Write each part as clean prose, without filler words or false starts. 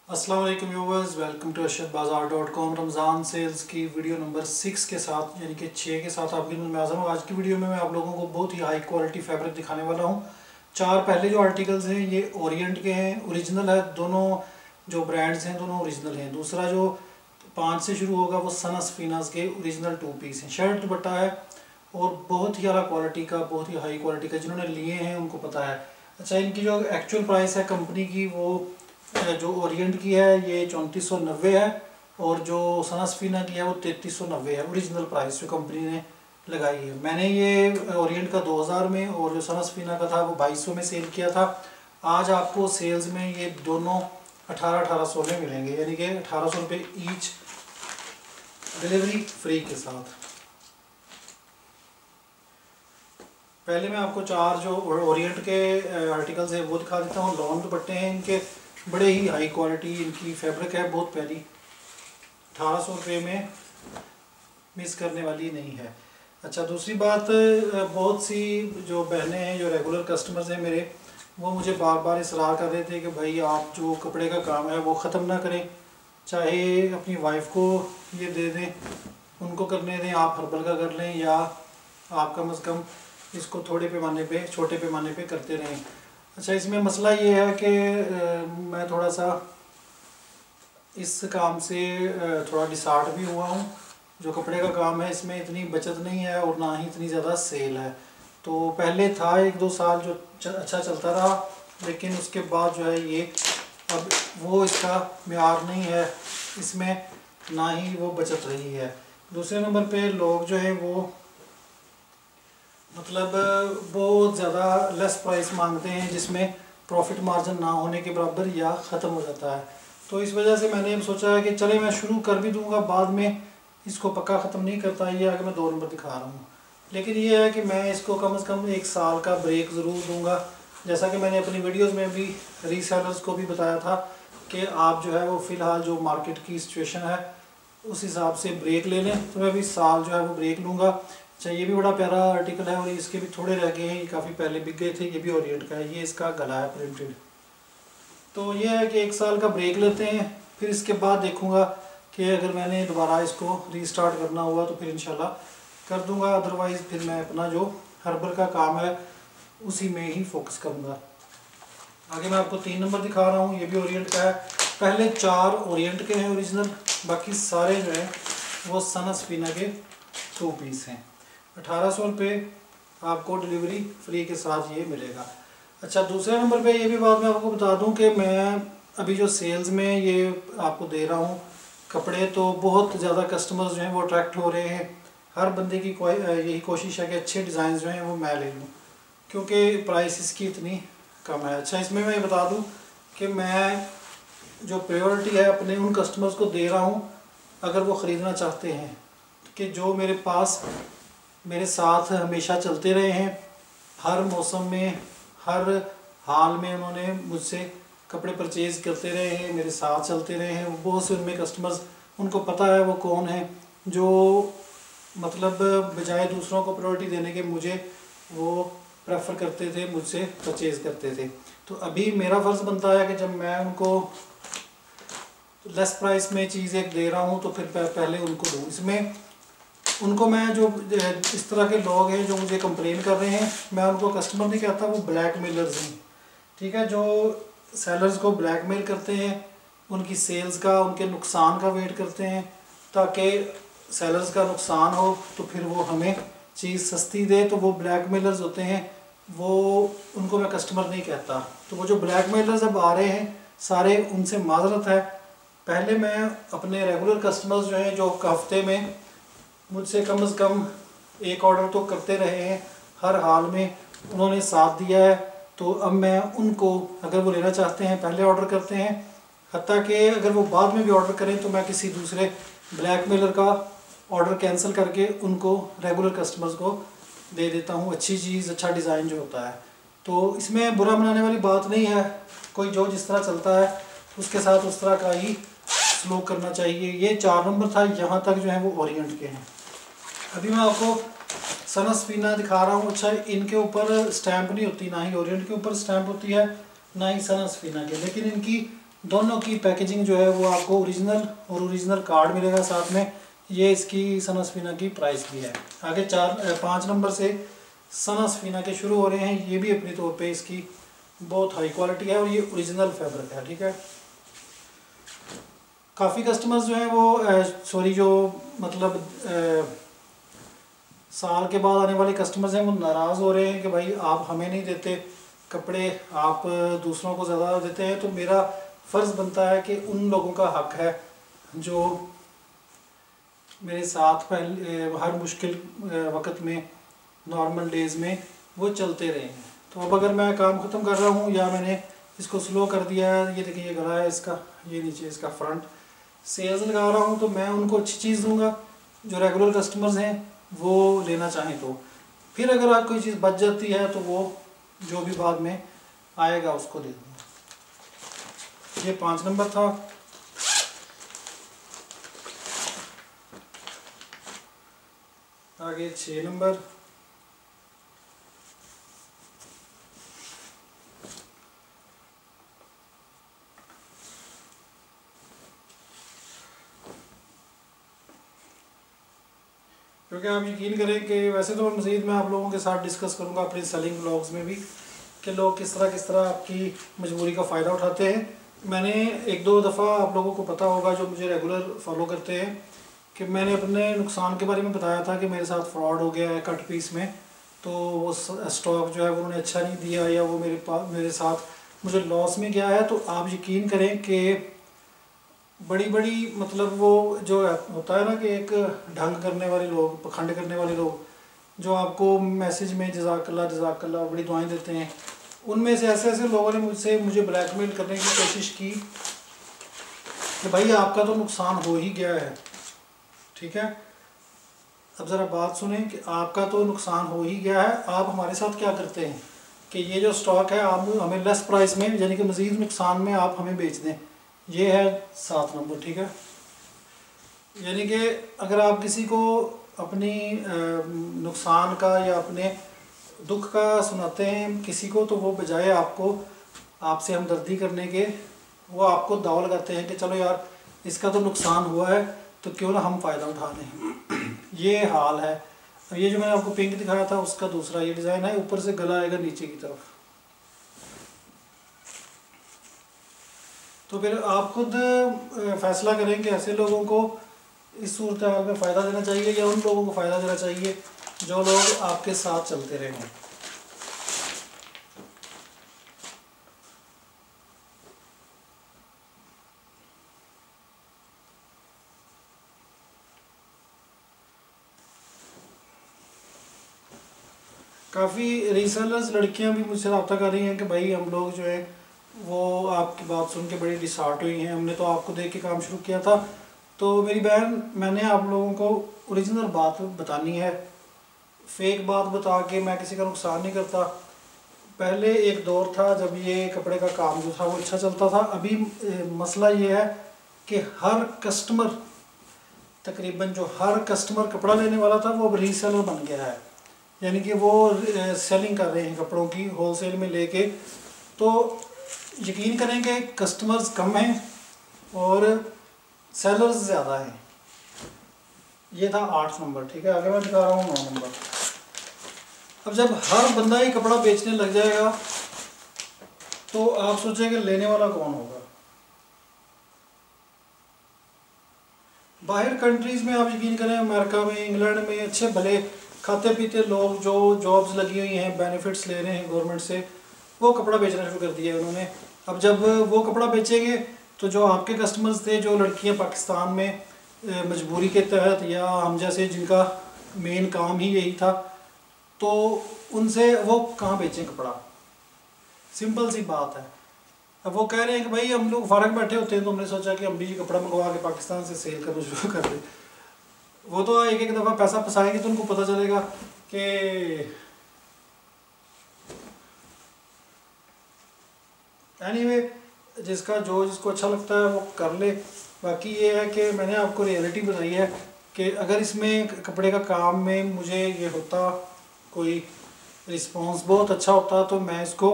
अस्सलाम वालेकुम viewers, welcome to arshadbazaar.com। Ramzan sales की वीडियो नंबर 6 के साथ यानी कि 6 के साथ आपकी खिदमत में हाज़िर हूँ। आज की वीडियो में मैं आप लोगों को बहुत ही हाई क्वालिटी फैब्रिक दिखाने वाला हूँ। चार पहले जो आर्टिकल्स हैं ये ओरिएंट के हैं, ओरिजिनल है। दोनों जो ब्रांड्स हैं दोनों ओरिजिनल हैं। दूसरा जो 5 से शुरू होगा वो सना सफीनास के ओरिजिनल 2 पीस हैं। शर्ट दुपट्टा है और बहुत ही अला क्वालिटी का, बहुत ही हाई क्वालिटी का। जिन्होंने लिए हैं उनको पता है। अच्छा, इनकी जो एक्चुअल प्राइस है कंपनी की, वो जो ओरिएंट की है ये 3490 है और जो सना सफीना की है वो 3390 है। ओरिजिनल प्राइस जो कंपनी ने लगाई है। मैंने ये ओरिएंट का 2000 में और जो सना सफीना का था वो 2200 में सेल किया था। आज आपको सेल्स में ये दोनों 1800 में मिलेंगे, यानी कि 1800 रुपये ईच, डिलीवरी फ्री के साथ। पहले मैं आपको चार जो ओरिएंट के आर्टिकल्स हैं वो दिखा देता हूँ। लॉन्ग दुपट्टे हैं इनके, बड़े ही हाई क्वालिटी इनकी फैब्रिक है, बहुत प्यारी। 1800 रुपये में मिस करने वाली नहीं है। अच्छा, दूसरी बात, बहुत सी जो बहनें हैं, जो रेगुलर कस्टमर्स हैं मेरे, वो मुझे बार बार इसरार कर रहे थे कि भाई आप जो कपड़े का काम है वो ख़त्म ना करें, चाहे अपनी वाइफ को ये दे दें, उनको करने दें, आप हर्बल का कर लें, या आप कम से कम इसको थोड़े पैमाने पे, छोटे पैमाने पे करते रहें। अच्छा, इसमें मसला ये है कि मैं थोड़ा सा इस काम से थोड़ा डिसहार्ट भी हुआ हूँ। जो कपड़े का काम है इसमें इतनी बचत नहीं है और ना ही इतनी ज़्यादा सेल है। तो पहले था 1-2 साल जो अच्छा चलता रहा, लेकिन उसके बाद जो है ये अब वो इसका म्यार नहीं है, इसमें ना ही वो बचत रही है। दूसरे नंबर पे लोग जो है वो मतलब बहुत ज़्यादा लेस प्राइस मांगते हैं, जिसमें प्रॉफिट मार्जिन ना होने के बराबर या ख़त्म हो जाता है। तो इस वजह से मैंने सोचा है कि चले मैं शुरू कर भी दूंगा, बाद में इसको पक्का ख़त्म नहीं करता। ये आगे मैं 2 नंबर दिखा रहा हूँ, लेकिन ये है कि मैं इसको कम से कम 1 साल का ब्रेक ज़रूर दूंगा। जैसा कि मैंने अपनी वीडियोज़ में भी रीसेलर्स को भी बताया था कि आप जो है वो फ़िलहाल जो मार्केट की सिचुएशन है उस हिसाब से ब्रेक ले लें। तो मैं भी साल जो है वो ब्रेक लूँगा। अच्छा, ये भी बड़ा प्यारा आर्टिकल है और इसके भी थोड़े रह गए हैं, ये काफ़ी पहले बिक गए थे। ये भी ओरिएंट का है, ये इसका गला है प्रिंटेड। तो ये है कि 1 साल का ब्रेक लेते हैं, फिर इसके बाद देखूंगा कि अगर मैंने दोबारा इसको रीस्टार्ट करना हुआ तो फिर इंशाल्लाह कर दूंगा, अदरवाइज़ फिर मैं अपना जो हर्बल का काम है उसी में ही फोकस करूंगा। आगे मैं आपको 3 नंबर दिखा रहा हूँ, ये भी ओरिएंट का है। पहले 4 ओरिएंट के हैं ओरिजिनल, बाकी सारे जो हैं वो सना सफीना के 2 पीस हैं। 1800 रुपये आपको डिलीवरी फ्री के साथ ये मिलेगा। अच्छा, दूसरे नंबर पे ये भी बात मैं आपको बता दूं कि मैं अभी जो सेल्स में ये आपको दे रहा हूँ कपड़े, तो बहुत ज़्यादा कस्टमर्स जो हैं वो अट्रैक्ट हो रहे हैं। हर बंदे की यही कोशिश है कि अच्छे डिज़ाइन जो हैं वो मैं ले लूँ, क्योंकि प्राइस इसकी इतनी कम है। अच्छा, इसमें मैं बता दूँ कि मैं जो प्रायोरिटी है अपने उन कस्टमर्स को दे रहा हूँ, अगर वो ख़रीदना चाहते हैं, कि जो मेरे पास मेरे साथ हमेशा चलते रहे हैं, हर मौसम में, हर हाल में उन्होंने मुझसे कपड़े परचेज़ करते रहे हैं, मेरे साथ चलते रहे हैं। बहुत से उनमें कस्टमर्स, उनको पता है वो कौन है, जो मतलब बजाय दूसरों को प्रायोरिटी देने के मुझे वो प्रेफर करते थे, मुझसे परचेज़ करते थे। तो अभी मेरा फ़र्ज़ बनता है कि जब मैं उनको लेस प्राइस में चीज़ एक दे रहा हूँ तो फिर पहले उनको दूँ। इसमें उनको मैं, जो इस तरह के लोग हैं जो मुझे कंप्लेन कर रहे हैं, मैं उनको कस्टमर नहीं कहता, वो ब्लैक मेलर्स हैं, ठीक है, जो सेलर्स को ब्लैकमेल करते हैं, उनकी सेल्स का, उनके नुकसान का वेट करते हैं, ताकि सेलर्स का नुकसान हो तो फिर वो हमें चीज़ सस्ती दे। तो वो ब्लैक मेलर्स होते हैं, वो उनको मैं कस्टमर नहीं कहता। तो वो जो ब्लैक मेलर्स अब आ रहे हैं सारे, उनसे माजरत है। पहले मैं अपने रेगुलर कस्टमर्स जो हैं, जो हफ्ते में मुझसे कम से कम 1 ऑर्डर तो करते रहे हैं, हर हाल में उन्होंने साथ दिया है, तो अब मैं उनको, अगर वो लेना चाहते हैं पहले ऑर्डर करते हैं, हत्ता कि अगर वो बाद में भी ऑर्डर करें तो मैं किसी दूसरे ब्लैकमेलर का ऑर्डर कैंसिल करके उनको रेगुलर कस्टमर्स को दे देता हूँ अच्छी चीज़, अच्छा डिज़ाइन जो होता है। तो इसमें बुरा मनाने वाली बात नहीं है, कोई जो जिस तरह चलता है उसके साथ उस तरह का ही स्लोक करना चाहिए। ये 4 नंबर था, यहाँ तक जो है वो ओरिएंट के हैं। अभी मैं आपको सना सफीना दिखा रहा हूँ। अच्छा, इनके ऊपर स्टैंप नहीं होती, ना ही ओरिएंट के ऊपर स्टैंप होती है, ना ही सना सफीना के, लेकिन इनकी दोनों की पैकेजिंग जो है वो आपको ओरिजिनल और ओरिजिनल कार्ड मिलेगा साथ में। ये इसकी सना सफीना की प्राइस भी है। आगे 5 नंबर से सना सफीना के शुरू हो रहे हैं। ये भी अपनी तौर पे इसकी बहुत हाई क्वालिटी है और ये ओरिजिनल फैब्रिक है, ठीक है। काफ़ी कस्टमर्स जो हैं वो जो मतलब साल के बाद आने वाले कस्टमर्स हैं वो नाराज़ हो रहे हैं कि भाई आप हमें नहीं देते कपड़े, आप दूसरों को ज़्यादा देते हैं। तो मेरा फ़र्ज़ बनता है कि उन लोगों का हक़ है जो मेरे साथ पहले हर मुश्किल वक्त में, नॉर्मल डेज़ में वो चलते रहे हैं। तो अब अगर मैं काम ख़त्म कर रहा हूँ या मैंने इसको स्लो कर दिया है, ये देखिए ये गला है इसका, ये नीचे इसका फ्रंट, सेल्स लगा रहा हूँ तो मैं उनको अच्छी चीज़ दूंगा जो रेगुलर कस्टमर्स हैं वो लेना चाहें। तो फिर अगर आप कोई चीज़ बच जाती है तो वो जो भी बाद में आएगा उसको दे दूँगा। ये 5 नंबर था। आगे 6 नंबर, क्योंकि आप यकीन करें कि वैसे तो मज़ीद मैं आप लोगों के साथ डिस्कस करूंगा अपने सेलिंग ब्लॉग्स में भी कि लोग किस तरह आपकी मजबूरी का फ़ायदा उठाते हैं। मैंने 1-2 दफ़ा आप लोगों को पता होगा जो मुझे रेगुलर फॉलो करते हैं कि मैंने अपने नुकसान के बारे में बताया था कि मेरे साथ फ्रॉड हो गया है कट पीस में। तो वो स्टॉक जो है वो उन्होंने अच्छा नहीं दिया या वो मेरे साथ मुझे लॉस में गया है। तो आप यकीन करें कि बड़ी मतलब वो जो होता है ना कि एक ढंग करने वाले लोग, पखंड करने वाले लोग जो आपको मैसेज में जज़ाकल्लाह बड़ी दुआएं देते हैं, उनमें से ऐसे लोगों ने मुझे ब्लैकमेल करने की कोशिश की कि भाई आपका तो नुकसान हो ही गया है, ठीक है। अब ज़रा बात सुने कि आपका तो नुकसान हो ही गया है, आप हमारे साथ क्या करते हैं कि ये जो स्टॉक है आप हमें लेस प्राइस में यानी कि मज़ीद नुकसान में आप हमें बेच दें। ये है 7 नंबर, ठीक है। यानी कि अगर आप किसी को अपनी नुकसान का या अपने दुख का सुनाते हैं किसी को, तो वो बजाय आपसे हमदर्दी करने के वो आपको दाव लगाते हैं कि चलो यार इसका तो नुकसान हुआ है तो क्यों ना हम फ़ायदा उठा लें। ये हाल है। ये जो मैंने आपको पिंक दिखाया था उसका दूसरा ये डिज़ाइन है, ऊपर से गला आएगा नीचे की तरफ। तो फिर आप खुद फैसला करें कि ऐसे लोगों को इस सूरत हाल में फ़ायदा देना चाहिए या उन लोगों को फ़ायदा देना चाहिए जो लोग आपके साथ चलते रहे हैं। काफ़ी रीसेलर्स लड़कियां भी मुझसे रब्ता कर रही हैं कि भाई हम लोग जो है वो आपकी बात सुन के बड़ी डिसहार्ट हुई हैं, हमने तो आपको देख के काम शुरू किया था। तो मेरी बहन, मैंने आप लोगों को ओरिजिनल बात बतानी है, फेक बात बता के मैं किसी का नुकसान नहीं करता। पहले एक दौर था जब ये कपड़े का काम जो था वो अच्छा चलता था। अभी मसला ये है कि हर कस्टमर, तकरीबन जो हर कस्टमर कपड़ा लेने वाला था वो अब रीसेलर बन गया है, यानी कि वो सेलिंग कर रहे हैं कपड़ों की होलसेल में लेके। तो यकीन करें कि कस्टमर्स कम हैं और सेलर्स ज़्यादा हैं। ये था 8 नंबर, ठीक है। आगे मैं दिखा रहा हूँ 9 नंबर। अब जब हर बंदा ही कपड़ा बेचने लग जाएगा तो आप सोचेंगे लेने वाला कौन होगा। बाहर कंट्रीज़ में आप यकीन करें, अमेरिका में, इंग्लैंड में अच्छे भले खाते पीते लोग जो जॉब्स लगी हुई हैं, बेनिफिट्स ले रहे हैं गवर्नमेंट से, वो कपड़ा बेचना शुरू कर दिया है उन्होंने। अब जब वो कपड़ा बेचेंगे तो जो आपके कस्टमर्स थे, जो लड़कियां पाकिस्तान में मजबूरी के तहत या हम जैसे जिनका मेन काम ही यही था, तो उनसे वो कहाँ बेचें कपड़ा। सिंपल सी बात है। अब वो कह रहे हैं कि भाई हम लोग फ़ारग बैठे होते हैं तो हमने सोचा कि हम भी कपड़ा मंगवा के पाकिस्तान से सेल करना शुरू कर दें। वो तो एक दफ़ा पैसा फंसाएंगे तो उनको पता चलेगा कि एनीवे जिसको अच्छा लगता है वो कर ले। बाकी ये है कि मैंने आपको रियलिटी बताई है कि अगर इसमें कपड़े का काम में मुझे ये होता, कोई रिस्पांस बहुत अच्छा होता, तो मैं इसको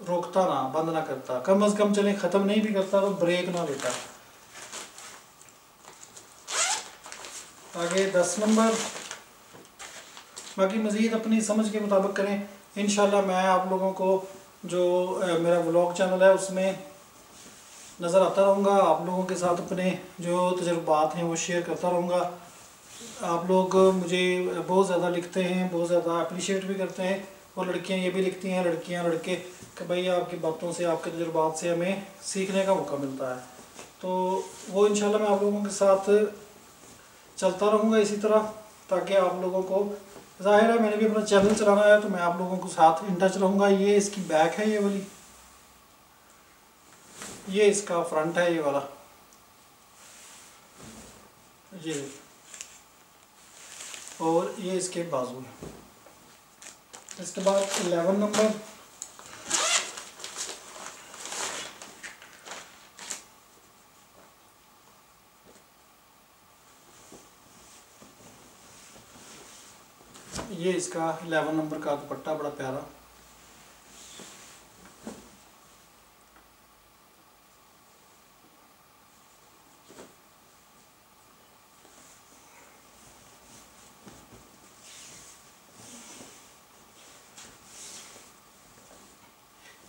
रोकता ना, बंद ना करता, कम अज़ कम चले ख़त्म नहीं भी करता तो ब्रेक ना लेता। आगे 10 नंबर, बाकी मज़ीद अपनी समझ के मुताबिक करें। इंशाल्लाह मैं आप लोगों को जो मेरा व्लॉग चैनल है उसमें नज़र आता रहूँगा, आप लोगों के साथ अपने जो तजुर्बात हैं वो शेयर करता रहूँगा। आप लोग मुझे बहुत ज़्यादा लिखते हैं, बहुत ज़्यादा अप्रिशिएट भी करते हैं, और लड़कियां ये भी लिखती हैं, लड़कियां लड़के, कि भाई आपकी बातों से, आपके तजुर्बात से हमें सीखने का मौका मिलता है। तो वो इंशाल्लाह मैं आप लोगों के साथ चलता रहूँगा इसी तरह, ताकि आप लोगों को, ज़ाहिर है मैंने भी अपना चैनल चलाना है तो मैं आप लोगों के साथ इन टच रहूँगा। ये इसकी बैक है, ये वाली, ये इसका फ्रंट है, ये वाला, ये, और ये इसके बाजू है। इसके बाद 11 नंबर, ये इसका 11 नंबर का दुपट्टा, बड़ा प्यारा।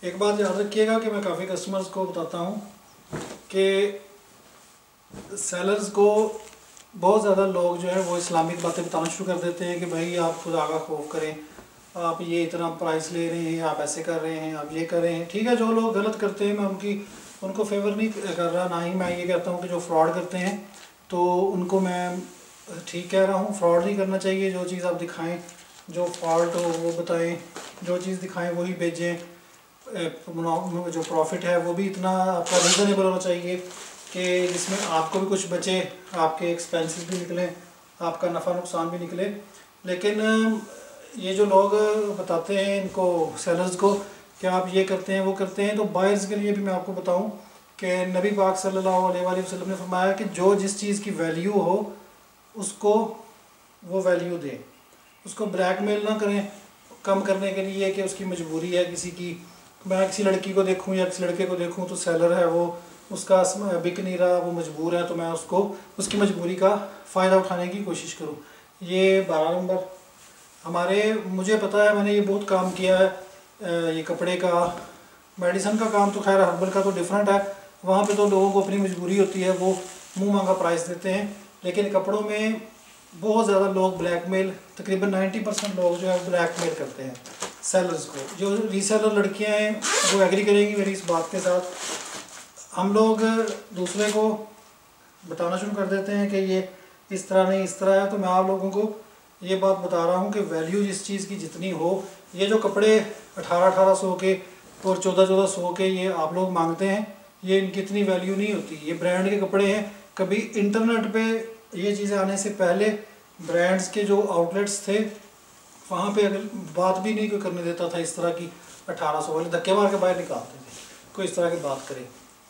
एक बात याद रखिएगा कि मैं काफ़ी कस्टमर्स को बताता हूँ कि सेलर्स को बहुत ज़्यादा लोग जो है वो इस्लामिक बातें बताना शुरू कर देते हैं कि भाई आप खुदा का खौफ करें, आप ये इतना प्राइस ले रहे हैं, आप ऐसे कर रहे हैं, आप ये कर रहे हैं। ठीक है, जो लोग गलत करते हैं मैं उनको फेवर नहीं कर रहा, ना ही मैं ये कहता हूँ कि जो फ्रॉड करते हैं तो उनको मैं ठीक कह रहा हूँ। फ्रॉड नहीं करना चाहिए, जो चीज़ आप दिखाएँ, जो फॉल्ट हो वो बताएँ, जो चीज़ दिखाएँ वही भेजें। जो प्रॉफिट है वो भी इतना आपका रीज़नेबल होना चाहिए कि जिसमें आपको भी कुछ बचे, आपके एक्सपेंसेस भी निकलें, आपका नफ़ा नुकसान भी निकले। लेकिन ये जो लोग बताते हैं इनको, सेलर्स को, कि आप ये करते हैं वो करते हैं, तो बायर्स के लिए भी मैं आपको बताऊं कि नबी पाक सल्लल्लाहु अलैहि वसल्लम ने फरमाया कि जो जिस चीज़ की वैल्यू हो उसको वो वैल्यू दें, उसको ब्लैकमेल ना करें कम करने के लिए कि उसकी मजबूरी है किसी की। मैं किसी लड़की को देखूं या किसी लड़के को देखूं तो सेलर है वो, उसका बिक नहीं रहा, वो मजबूर है, तो मैं उसको उसकी मजबूरी का फ़ायदा उठाने की कोशिश करूं। ये 12 नंबर मुझे पता है, मैंने ये बहुत काम किया है। ये कपड़े का, मेडिसिन का काम तो खैर हर्बल का तो डिफरेंट है, वहाँ पे तो लोगों को अपनी मजबूरी होती है, वो मुंह मांगा प्राइस देते हैं। लेकिन कपड़ों में बहुत ज़्यादा लोग ब्लैकमेल, तकरीबन 90% लोग जो है ब्लैकमेल करते हैं सेलर्स को। जो रीसेलर लड़कियां हैं वो एग्री करेंगी मेरी इस बात के साथ। हम लोग दूसरे को बताना शुरू कर देते हैं कि ये इस तरह नहीं इस तरह है, तो मैं आप लोगों को ये बात बता रहा हूँ कि वैल्यू जिस चीज़ की जितनी हो, ये जो कपड़े 1800 के और 1400 के ये आप लोग मांगते हैं, ये इनकी इतनी वैल्यू नहीं होती। ये ब्रांड के कपड़े हैं। कभी इंटरनेट पे ये चीज़ें आने से पहले ब्रांड्स के जो आउटलेट्स थे वहाँ पे अगर बात भी नहीं कोई करने देता था इस तरह की, 1800 वाले धक्के मार के बाहर निकालते थे कोई इस तरह की बात करे।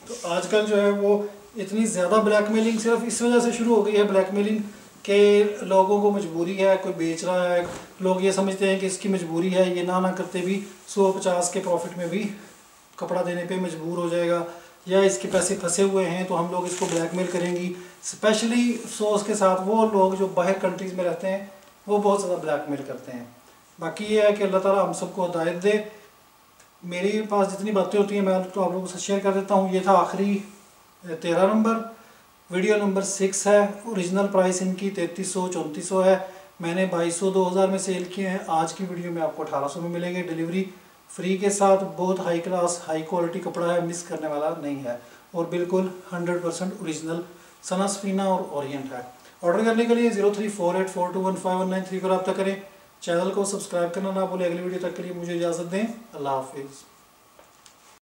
तो आजकल जो है वो इतनी ज़्यादा ब्लैकमेलिंग सिर्फ इस वजह से शुरू हो गई है, ब्लैकमेलिंग के लोगों को मजबूरी है, कोई बेच रहा है, लोग ये समझते हैं कि इसकी मजबूरी है, ये ना करते भी 150 के प्रॉफिट में भी कपड़ा देने पे मजबूर हो जाएगा, या इसके पैसे फंसे हुए हैं तो हम लोग इसको ब्लैकमेल करेंगी। स्पेशली अफसोस के साथ वो लोग जो बाहर कंट्रीज़ में रहते हैं वो बहुत ज़्यादा ब्लैकमेल करते हैं। बाकी ये है कि अल्लाह ताला हम सबको हिदायत दे। मेरे पास जितनी बातें होती हैं मैं तो आप लोगों से शेयर कर देता हूँ। ये था आखिरी 13 नंबर, वीडियो नंबर 6 है। ओरिजिनल प्राइस इनकी 3300-3400 है। मैंने 2200-2000 में सेल किए हैं। आज की वीडियो में आपको 1800 में मिलेंगे, डिलीवरी फ्री के साथ। बहुत हाई क्लास हाई क्वालिटी कपड़ा है, मिस करने वाला नहीं है, और बिल्कुल 100% ओरिजिनल सना सफीना और ओरिएंट है। ऑर्डर करने के लिए 0348421519 पर रब्ता करें। चैनल को सब्सक्राइब करना ना भूलें। अगली वीडियो तक के लिए मुझे इजाज़त दें। अल्लाह हाफिज़।